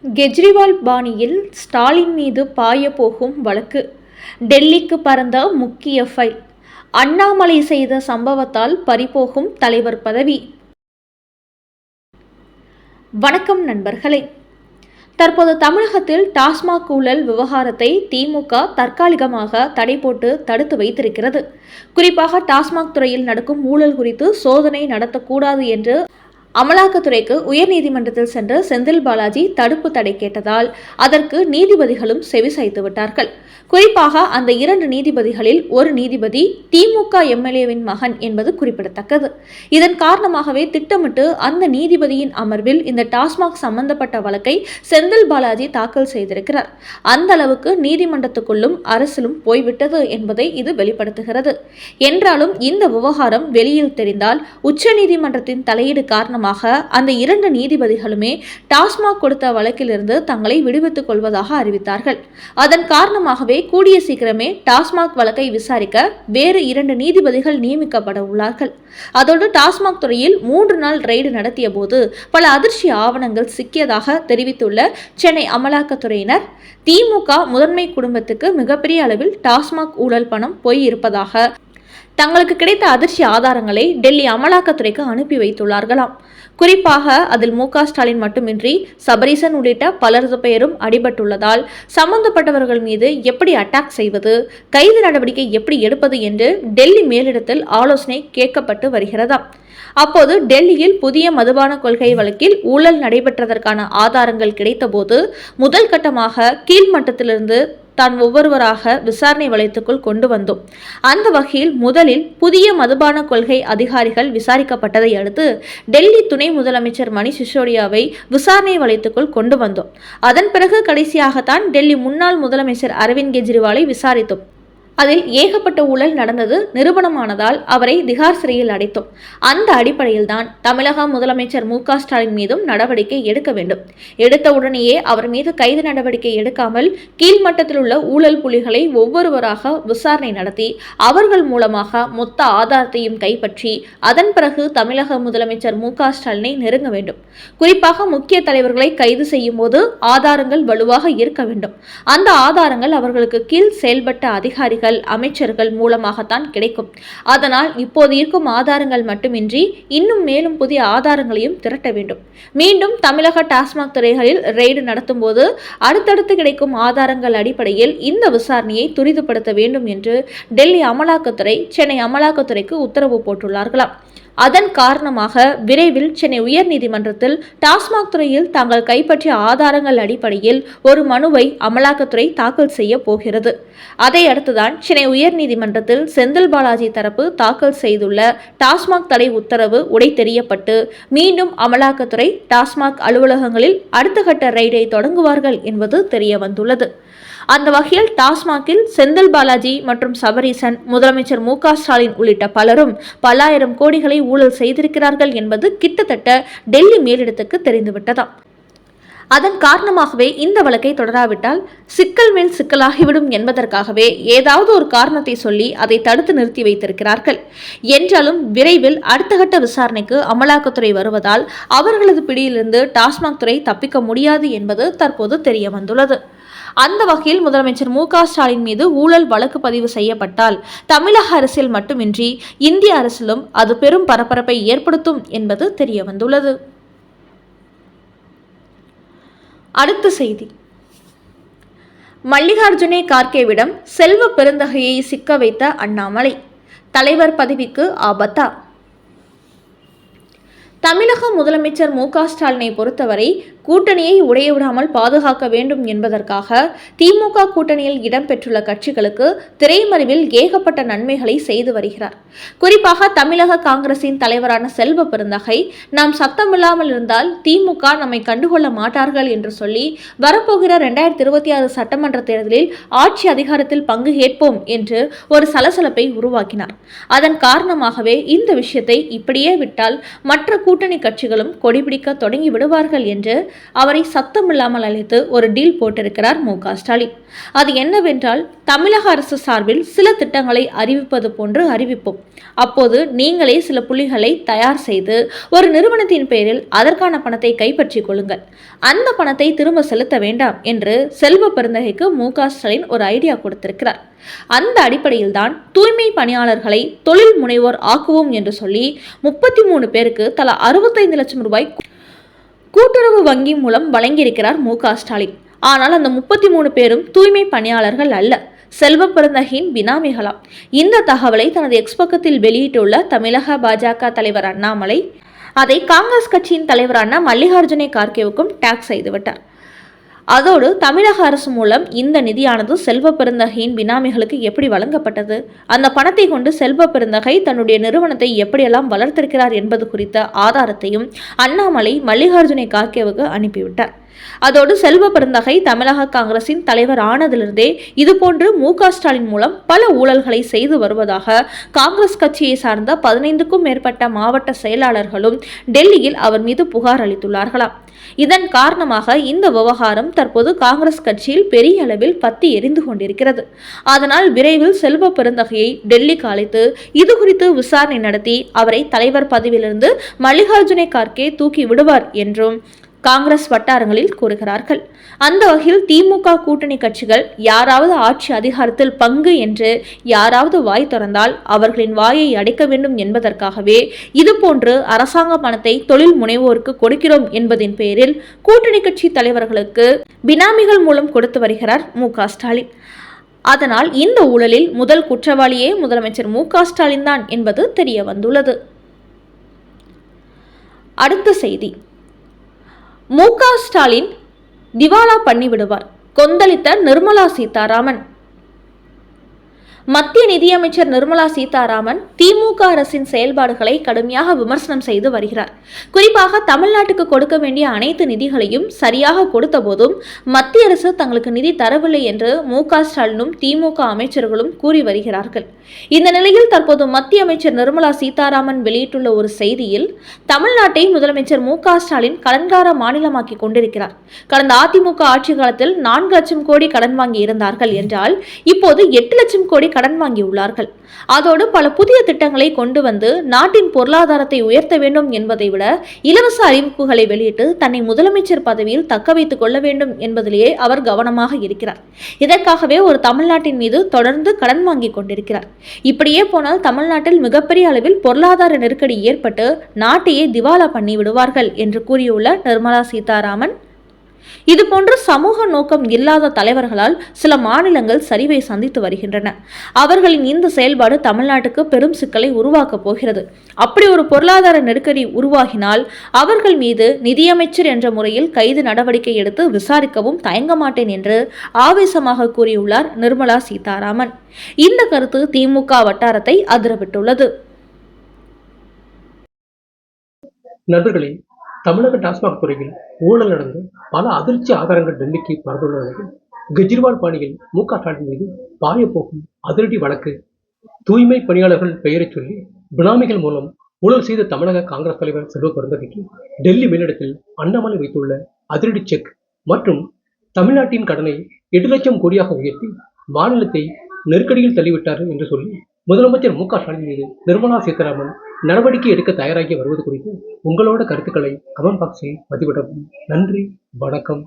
கெஜ்ரிவால் பாணியில் ஸ்டாலின் மீது பாய போகும் வழக்கு. டெல்லிக்கு பறந்த முக்கிய ஃபைல். அண்ணாமலை செய்த சம்பவத்தால் பறிபோகும் தலைவர் பதவி. வணக்கம் நண்பர்களே. தற்போது தமிழகத்தில் டாஸ்மாக் ஊழல் விவகாரத்தை திமுக தற்காலிகமாக தடை போட்டு தடுத்து வைத்திருக்கிறது. குறிப்பாக டாஸ்மாக் துறையில் நடக்கும் ஊழல் குறித்து சோதனை நடத்தக்கூடாது என்று அமலாக்கத்துறைக்கு உயர்நீதிமன்றத்தில் சென்ற செந்தில் பாலாஜி தடுப்பு தடை கேட்டதால் அதற்கு நீதிபதிகளும் செவிசாய்த்து விட்டார்கள். குறிப்பாக அந்த 2 நீதிபதிகளில் ஒரு நீதிபதி திமுக எம்எல்ஏவின் மகன் என்பது குறிப்பிடத்தக்கது. இதன் காரணமாகவே திட்டமிட்டு அந்த நீதிபதியின் அமர்வில் இந்த டாஸ்மாக் சம்பந்தப்பட்ட வழக்கை செந்தில் பாலாஜி தாக்கல் செய்திருக்கிறார். அந்த அளவுக்கு நீதிமன்றத்துக்குள்ளும் அரசிலும் போய்விட்டது என்பதை இது வெளிப்படுத்துகிறது. என்றாலும் இந்த விவகாரம் வெளியில் தெரிந்தால் உச்சநீதிமன்றத்தின் தலையீடு காரணமாக அந்த 2 நீதிபதிகளுமே டாஸ்மாக் கொடுத்த வழக்கிலிருந்து தங்களை விடுவித்துக் கொள்வதாக அறிவித்தார்கள். அதன் காரணமாகவே கூடிய சீக்கிரமே டாஸ்மாக் வழக்கை விசாரிக்க வேறு 2 நீதிபதிகள் நியமிக்கப்பட உள்ளார்கள். அதோடு டாஸ்மாக் துறையில் 3 நாள் ரெய்டு நடத்திய போது பல அதிர்ச்சி ஆவணங்கள் சிக்கியதாக தெரிவித்துள்ள சென்னை அமலாக்கத்துறையினர், திமுக முதன்மை குடும்பத்துக்கு மிகப்பெரிய அளவில் டாஸ்மாக் ஊழல் பணம் போய் இருப்பதாக தங்களுக்கு கிடைத்த அதிர்ச்சி ஆதாரங்களை டெல்லி அமலாக்கத்துறைக்கு அனுப்பி வைத்துள்ளார்களாம். குறிப்பாக அதில் மு.க. ஸ்டாலின் மட்டுமின்றி சபரீசன் உள்ளிட்ட பலரது பெயரும் அடிபட்டுள்ளதால் சம்பந்தப்பட்டவர்கள் மீது எப்படி அட்டாக் செய்வது, கைது நடவடிக்கை எப்படி எடுப்பது என்று டெல்லி மேலிடத்தில் ஆலோசனை கேட்கப்பட்டு வருகிறதாம். அப்போது டெல்லியில் புதிய மதுபான கொள்கை வழக்கில் ஊழல் நடைபெற்றதற்கான ஆதாரங்கள் கிடைத்தபோது முதல் கட்டமாக கீழ்மட்டத்திலிருந்து தான் ஒவ்வொருவராக விசாரணை வளையத்துக்குள் கொண்டு வந்தோம். அந்த வகையில் முதலில் புதிய மதுபான கொள்கை அதிகாரிகள் விசாரிக்கப்பட்டதை அடுத்து டெல்லி துணை முதலமைச்சர் மணீஷ் சிசோடியாவை விசாரணை வளையத்துக்குள் கொண்டு வந்தோம். அதன் பிறகு கடைசியாகத்தான் டெல்லி முன்னாள் முதலமைச்சர் அரவிந்த் கெஜ்ரிவாலை விசாரித்தோம். அதில் ஏகப்பட்ட ஊழல் நடந்தது நிரூபணமானதால் அவரை திகார் சிறையில் அடைத்தோம். அந்த அடிப்படையில் தான் தமிழக முதலமைச்சர் மு.க. ஸ்டாலின் மீதும் நடவடிக்கை எடுக்க வேண்டும். எடுத்த உடனேயே அவர் மீது கைது நடவடிக்கை எடுக்காமல் கீழ்மட்டத்தில் உள்ள ஊழல் புலிகளை ஒவ்வொருவராக விசாரணை நடத்தி அவர்கள் மூலமாக மொத்த ஆதாரத்தையும் கைப்பற்றி அதன் பிறகு தமிழக முதலமைச்சர் மு.க. ஸ்டாலினை நெருங்க வேண்டும். குறிப்பாக முக்கிய தலைவர்களை கைது செய்யும் போது ஆதாரங்கள் வலுவாக இருக்க வேண்டும். அந்த ஆதாரங்கள் அவர்களுக்கு கீழ் செயல்பட்ட அதிகாரிகள், அமைச்சர்கள் மூலமாகத்தான் கிடைக்கும். அதனால் இப்போது இருக்கும் ஆதாரங்கள் மட்டுமின்றி இன்னும் மேலும் புதிய ஆதாரங்களையும் திரட்ட வேண்டும். மீண்டும் தமிழக டாஸ்மாக் துறைகளில் ரெய்டு நடத்தும் போது அடுத்தடுத்து கிடைக்கும் ஆதாரங்கள் அடிப்படையில் இந்த விசாரணையை துரிதப்படுத்த வேண்டும் என்று டெல்லி அமலாக்கத்துறை சென்னை அமலாக்கத்துறைக்கு உத்தரவு போட்டுள்ளார்களாம். அதன் காரணமாக விரைவில் சென்னை உயர்நீதிமன்றத்தில் டாஸ்மாக் துறையில் தாங்கள் கைப்பற்றிய ஆதாரங்கள் அடிப்படையில் ஒரு மனுவை அமலாக்கத்துறை தாக்கல் செய்ய போகிறது. அதை அடுத்துதான் சென்னை உயர்நீதிமன்றத்தில் செந்தில் பாலாஜி தரப்பு தாக்கல் செய்துள்ள டாஸ்மாக் தடை உத்தரவு உடைத்தெறியப்பட்டு மீண்டும் அமலாக்கத்துறை டாஸ்மாக் அலுவலகங்களில் அடுத்த கட்ட ரெய்டை தொடங்குவார்கள் என்பது தெரிய வந்துள்ளது. அந்த வகையில் டாஸ்மாகில் செந்தில் பாலாஜி மற்றும் சபரீசன், முதலமைச்சர் மு.க. ஸ்டாலின் உள்ளிட்ட பலரும் பல ஆயிரம் கோடிகளை ஊழல் செய்திருக்கிறார்கள் என்பது கிட்டத்தட்ட டெல்லி மேலிடத்துக்கு தெரிந்துவிட்டதாம். அதன் காரணமாகவே இந்த வழக்கை தொடராவிட்டால் சிக்கல் மேல் சிக்கலாகிவிடும் என்பதற்காகவே ஏதாவது ஒரு காரணத்தை சொல்லி அதை தடுத்து நிறுத்தி வைத்திருக்கிறார்கள். என்றாலும் விரைவில் அடுத்த கட்ட விசாரணைக்கு அமலாக்கத்துறை வருவதால் அவர்களது பிடியிலிருந்து டாஸ்மாக் துறை தப்பிக்க முடியாது என்பது தற்போது தெரிய வந்துள்ளது. அந்த வகையில் முதலமைச்சர் மு.க. ஸ்டாலின் மீது ஊழல் வழக்கு பதிவு செய்யப்பட்டால் தமிழக அரசியல் மட்டுமின்றி இந்திய அரசிலும் அது பெரும் பரபரப்பை ஏற்படுத்தும் என்பது தெரிய வந்துள்ளது. அடுத்த செய்தி. மல்லிகார்ஜுனே கார்கேவிடம் செல்வ பெருந்தகையை சிக்க வைத்த அண்ணாமலை, தலைவர் பதவிக்கு ஆபத்தா? தமிழக முதலமைச்சர் மு.க. ஸ்டாலினை பொறுத்தவரை கூட்டணியை உடையவிடாமல் பாதுகாக்க வேண்டும் என்பதற்காக திமுக கூட்டணியில் இடம்பெற்றுள்ள கட்சிகளுக்கு திரைமறைவில் ஏகப்பட்ட நன்மைகளை செய்து வருகிறார். குறிப்பாக தமிழக காங்கிரசின் தலைவரான செல்வ பெருந்தகை, நாம் சத்தமில்லாமல் இருந்தால் திமுக நம்மை கண்டுகொள்ள மாட்டார்கள் என்று சொல்லி வரப்போகிற 2026 சட்டமன்ற தேர்தலில் ஆட்சி அதிகாரத்தில் பங்கு ஏற்போம் என்று ஒரு சலசலப்பை உருவாக்கினார். அதன் காரணமாகவே இந்த விஷயத்தை இப்படியே விட்டால் மற்ற கூட்டணி கட்சிகளும் கொடிபிடிக்க தொடங்கி விடுவார்கள் என்று அவரை சத்தமில்லாமல் அழைத்து ஒரு டீல் போட்டிருக்கிறார் ஸ்டாலின். அது என்னவென்றால், தமிழக அரசு சார்பில் சில திட்டங்களை அறிவிப்பது போன்று அறிவிப்போம். அப்போது நீங்களே சில புள்ளிகளை தயார் செய்து ஒரு நிறுவனத்தின் பெயரில் அதற்கான பணத்தை கைப்பற்றிக் கொள்ளுங்கள். அந்த பணத்தை திரும்ப செலுத்த வேண்டாம் என்று செல்வ பெருந்தகைக்கு ஸ்டாலின் ஒரு ஐடியா கொடுத்திருக்கிறார். அந்த அடிப்படையில் தான் தூய்மை பணியாளர்களை தொழில் முனைவோர் ஆக்குவோம் என்று சொல்லி 33 பேருக்கு தலா 65 லட்சம் ரூபாய் கூட்டுறவு வங்கி மூலம் வழங்கியிருக்கிறார் ஸ்டாலின். ஆனால் அந்த 33 பேரும் தூய்மை பணியாளர்கள் அல்ல, செல்வ பெருந்தகையின் பினாமிகளாம். இந்த தகவலை தனது எக்ஸ் பக்கத்தில் வெளியிட்டுள்ள தமிழக பாஜக தலைவர் அண்ணாமலை அதை காங்கிரஸ் கட்சியின் தலைவரான மல்லிகார்ஜுன கார்கேவுக்கும் டேக் செய்துவிட்டார். அதோடு தமிழக அரசு மூலம் இந்த நிதியானது செல்வ பெருந்தகையின் பினாமிகளுக்கு எப்படி வழங்கப்பட்டது, அந்த பணத்தை கொண்டு செல்வ பெருந்தகை தன்னுடைய நிறுவனத்தை எப்படியெல்லாம் வளர்த்திருக்கிறார் என்பது குறித்த ஆதாரத்தையும் அண்ணாமலை மல்லிகார்ஜுன கார்கேவுக்கு அனுப்பிவிட்டார். அதோடு செல்வ பெருந்தகை தமிழக காங்கிரசின் தலைவர் ஆனதிலிருந்தே இதுபோன்று ஸ்டாலின் மூலம் பல ஊழல்களை செய்து வருவதாக காங்கிரஸ் கட்சியை சார்ந்த 15க்கும் மேற்பட்ட மாவட்ட செயலாளர்களும் டெல்லியில் அவர் மீது புகார் அளித்துள்ளார்களாம். இதன் காரணமாக இந்த விவகாரம் தற்போது காங்கிரஸ் கட்சியில் பெரிய அளவில் பத்தி எரிந்து கொண்டிருக்கிறது. அதனால் விரைவில் செல்வ பெருந்தகையை டெல்லிக்கு அழைத்து இது குறித்து விசாரணை நடத்தி அவரை தலைவர் பதவியிலிருந்து மல்லிகார்ஜுன கார்கே தூக்கி விடுவார் என்றும் காங்கிரஸ் வட்டாரங்களில் கூறுகிறார்கள். அந்த வகையில் திமுக கூட்டணி கட்சிகள் யாராவது ஆட்சி அதிகாரத்தில் பங்கு என்று யாராவது வாய் திறந்தால் அவர்களின் வாயை அடைக்க வேண்டும் என்பதற்காகவே இதுபோன்று அரசாங்க பணத்தை தொழில் முனைவோருக்கு கொடுக்கிறோம் என்பதின் பேரில் கூட்டணி கட்சி தலைவர்களுக்கு பினாமிகள் மூலம் கொடுத்து வருகிறார் ஸ்டாலின். அதனால் இந்த ஊழலில் முதல் குற்றவாளியே முதலமைச்சர் ஸ்டாலின் தான் என்பது தெரிய வந்துள்ளது. அடுத்த செய்தி, ஸ்டாலின் திவாலா பண்ணிவிடுவார், கொந்தளித்த நிர்மலா சீதாராமன். மத்திய நிதியமைச்சர் நிர்மலா சீதாராமன் திமுக அரசின் செயல்பாடுகளை கடுமையாக விமர்சனம் செய்து வருகிறார். குறிப்பாக தமிழ்நாட்டுக்கு கொடுக்க வேண்டிய அனைத்து நிதிகளையும் சரியாக கொடுத்த போதும் மத்திய அரசு தங்களுக்கு நிதி தரவில்லை என்று ஸ்டாலினும் திமுக அமைச்சர்களும் கூறி வருகிறார்கள். இந்த நிலையில் தற்போது மத்திய அமைச்சர் நிர்மலா சீதாராமன் வெளியிட்டுள்ள ஒரு செய்தியில், தமிழ்நாட்டை முதலமைச்சர் ஸ்டாலின் கடன்கார மாநிலமாக்கி கொண்டிருக்கிறார். கடந்த அதிமுக ஆட்சி காலத்தில் 4 லட்சம் கோடி கடன் வாங்கி இருந்தார்கள் என்றால் இப்போது 8 லட்சம் கோடி கடன் வாங்கியுள்ளார்கள். அதோடு பல புதிய திட்டங்களை கொண்டு வந்து நாட்டின் பொருளாதாரத்தை உயர்த்த வேண்டும் என்பதை விட இலவச அறிவிப்புகளை வெளியிட்டு தன்னை முதலமைச்சர் பதவியில் தக்க வைத்துக் கொள்ள வேண்டும் என்பதிலேயே அவர் கவனமாக இருக்கிறார். இதற்காகவே ஒரு தமிழ்நாட்டின் மீது தொடர்ந்து கடன் வாங்கி கொண்டிருக்கிறார். இப்படியே போனால் தமிழ்நாட்டில் மிகப்பெரிய அளவில் பொருளாதார நெருக்கடி ஏற்பட்டு நாட்டையே திவாலா பண்ணி விடுவார்கள் என்று கூறியுள்ள நிர்மலா சீதாராமன், இதுபோன்ற சமூக நோக்கம் இல்லாத தலைவர்களால் சில மாநிலங்கள் சரிவை சந்தித்து வருகின்றன. அவர்களின் இந்த செயல்பாடு தமிழ்நாட்டுக்கு பெரும் சிக்கலை உருவாக்கப் போகிறது. அப்படி ஒரு பொருளாதார நெருக்கடி உருவாகினால் அவர்கள் மீது நிதியமைச்சர் என்ற முறையில் கைது நடவடிக்கை எடுத்து விசாரிக்கவும் தயங்க மாட்டேன் என்று ஆவேசமாக கூறியுள்ளார் நிர்மலா சீதாராமன். இந்த கருத்து திமுக வட்டாரத்தை அதிரவிட்டுள்ளது. நண்பர்களே, தமிழக டாஸ்மாக் துறையில் ஊழல் நடந்து பல அதிர்ச்சி ஆதாரங்கள் டெல்லிக்கு பறந்துள்ளது. கெஜ்ரிவால் பாணியில் ஸ்டாலின் மீது பாயப்போகும் அதிரடி வழக்கு. தூய்மை பணியாளர்கள் பெயரை சொல்லி பினாமிகள் மூலம் ஊழல் செய்த தமிழக காங்கிரஸ் தலைவர் செல்வ பெருந்தகைக்கு டெல்லி மேலிடத்தில் அண்ணாமலை வைத்துள்ள அதிரடி செக் மற்றும் தமிழ்நாட்டின் கடனை 8 லட்சம் கோடியாக உயர்த்தி மாநிலத்தை நெருக்கடியில் தள்ளிவிட்டார் என்று சொல்லி முதலமைச்சர் ஸ்டாலின் மீது நிர்மலா சீதாராமன் நடவடிக்கை எடுக்க தயாராகி வருவது குறித்து உங்களோட கருத்துக்களை கமெண்ட் பாக்ஸில் பதிவிடவும். நன்றி, வணக்கம்.